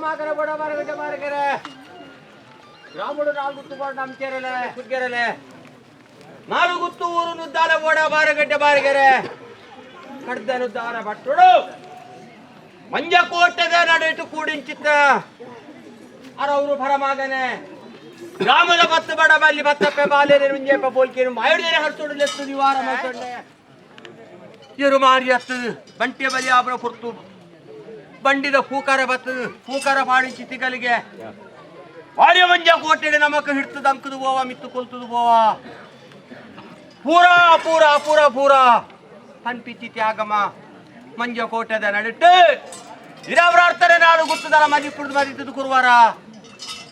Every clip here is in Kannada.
మాకర బడ మారగట మారగరే రాముడు నాలుగు కూడా నమ్కేరలే కుగ్గేరలే నాలుగు ఊరు నుద్దాల బడ మారగట మారగరే ಕಡ್ದ ನುದ್ದಾರ ಭಟ್ರುಡು ಮಂಜಕೋಟದ ನಡೆಯಿಟ್ಟು ಕೂಡಿಂಚಿತ್ತ ಅರವರು ಭರಮಾಗನೆ ಗ್ರಾಮದ ಬತ್ತ ಬಡ ಬಲ್ಲಿ ಬತ್ತಪ್ಪೆ ಬಾಲೇನೆ ಮುಂಜೆಪ್ಪ ಬೋಲ್ಕೇನು ಮಾಯುಡೇನೆ ಹರ್ಸೋಡು ಲೆತ್ತು ನಿವಾರ ಮಾಡ್ಕೊಂಡೆ ಇರು ಮಾರಿ ಹತ್ತು ಬಂಟೆ ಬಲಿ ಆಬ್ರ ಕುರ್ತು ಬಂಡಿದ ಫೂಕಾರ ಬತ್ತು ಫೂಕಾರ ಪಾಡಿಂಚಿ ತಿಗಲಿಗೆ ವಾರ್ಯ ಮಂಜ ಕೋಟೆಗೆ ನಮಕ ಹಿಡ್ತದ ಅಂಕದು ಬೋವ ಮಿತ್ತು ಕೊಲ್ತದು ಬೋವ ಪೂರಾ ಪೂರಾ ಪೂರಾ ಪೂರಾ ಪನ್ಪಿಚ್ಚಿ ತ್ಯಾಗಮ ಮಂಜ ಕೋಟದ ನಡಿಟ್ಟು ಇರವರಾಡ್ತಾರೆ ನಾಡು ಗುತ್ತದಲ್ಲ ಮದಿಪುಡು ಮದಿದ್ದು ಕುರುವಾರ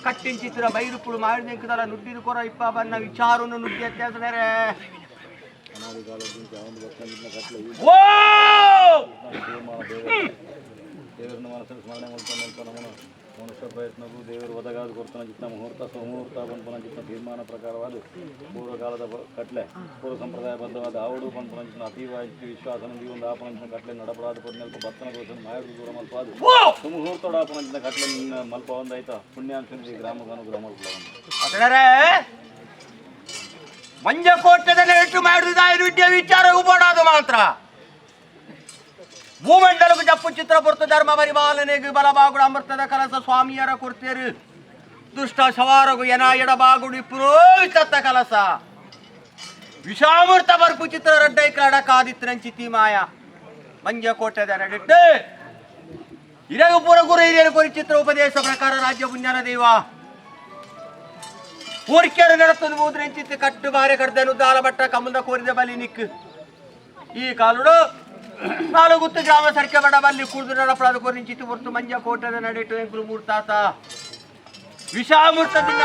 ಕಟ್ಟಿಂಚಿತ್ರ ಬೈರುಪುಡು ಮಾಡಿದೆಂಕದಲ್ಲ ನುಡ್ಡಿದು ಕೊರ ಇಪ್ಪ ಬನ್ನ ವಿಚಾರವನ್ನು ನುಡ್ಡಿ ಅತ್ಯಾಸನೇರೆ ಓ ದೇವರನ್ನ ಮನಸ್ಸನ್ನು ಸ್ಮರಣೆ ಮಾಡ್ಕೊಂಡು ಮನುಷ್ಯ ಪ್ರಯತ್ನಕ್ಕೂ ದೇವರು ಒದಗಾದ ಕೊಡ್ತಾನೆ ಚಿತ್ತ ಮುಹೂರ್ತ ಸುಮುಹೂರ್ತ ಬಂಪನ ಚಿತ್ತ ತೀರ್ಮಾನ ಪ್ರಕಾರವಾದ ಪೂರ್ವಕಾಲದ ಕಟ್ಲೆ ಪೂರ್ವ ಸಂಪ್ರದಾಯಬದ್ಧವಾದ ಆವಡು ಬಂಪನ ಚಿತ್ತ ಅತೀವ ವಿಶ್ವಾಸನದಿ ಒಂದು ಆಪನ ಕಟ್ಲೆ ನಡಪಡಾದ ಪದ್ನೆಲ್ಪ ಬತ್ತನ ದೋಷ ಮಾಯಡು ದೂರ ಮಲ್ಪಾದು ಸುಮುಹೂರ್ತೋಡ ಆಪನ ಚಿತ್ತ ಕಟ್ಲೆ ಮಲ್ಪ ಒಂದಾಯ್ತಾ ಪುಣ್ಯಾಂಶ ಗ್ರಾಮಗಾನು ಮಂಜಕೋಟದಲ್ಲಿ ಎಷ್ಟು ಮಾಡಿದ ವಿಚಾರ ಉಪಡಾದು ಮಾತ್ರ ಭೂಮಂಡಲಕ್ಕೆ ಜಪ್ಪು ಚಿತ್ರ ಪುರ್ತು ಧರ್ಮ ಪರಿಪಾಲನೆಗೆ ಬಲಬಾಗುಡು ಅಮೃತದ ಕಲಸ ಸ್ವಾಮಿಯರ ಕೊಡ್ತೇರು ದುಷ್ಟ ಸವಾರಗು ಎನ ಎಡಬಾಗುಡು ಪುರೋಹಿತ ಕಲಸ ವಿಷಾಮೃತ ಬರ್ಪು ಚಿತ್ರ ರಡ್ಡೈ ಕಡಕಾದಿತ್ರಂಚಿತಿ ಮಾಯ ಮಂಜಕೋಟದ ನಡಿಟ್ಟು ಇರಗು ಪುರ ಗುರು ಹಿರಿಯರು ಕೊರಿ ಚಿತ್ರ ಉಪದೇಶ ಪ್ರಕಾರ ರಾಜ್ಯ ಪುಣ್ಯನ ದೇವ ಊರ್ಕೆರು ನಡತದ ಮೂದ್ರೆಂಚಿತ್ತು ಕಟ್ಟು ಬಾರೆ ಕಡ್ದನು ದಾಲ ಬಟ್ಟ ಕಮಲ್ದ ಕೋರಿದ ಬಲಿ ನಿಕ್ಕು ಈ ಕಾಲುಡು ನಾಲ್ಗುತ್ತು ಗ್ರಾಮ ಸರ್ಕೆ ಬಡ ಬಲ್ಲಿ ಕುಡಿದು ನಡಪಡದ ಕೋರಿಂಚಿತ್ತು ಹೊರತು ಮಂಜ ಕೋಟದ ನಡೆಯಿಟ್ಟು ಎಂಕುಲು ಮೂರ್ತಾತ ವಿಷಾಮೃತದಿಂದ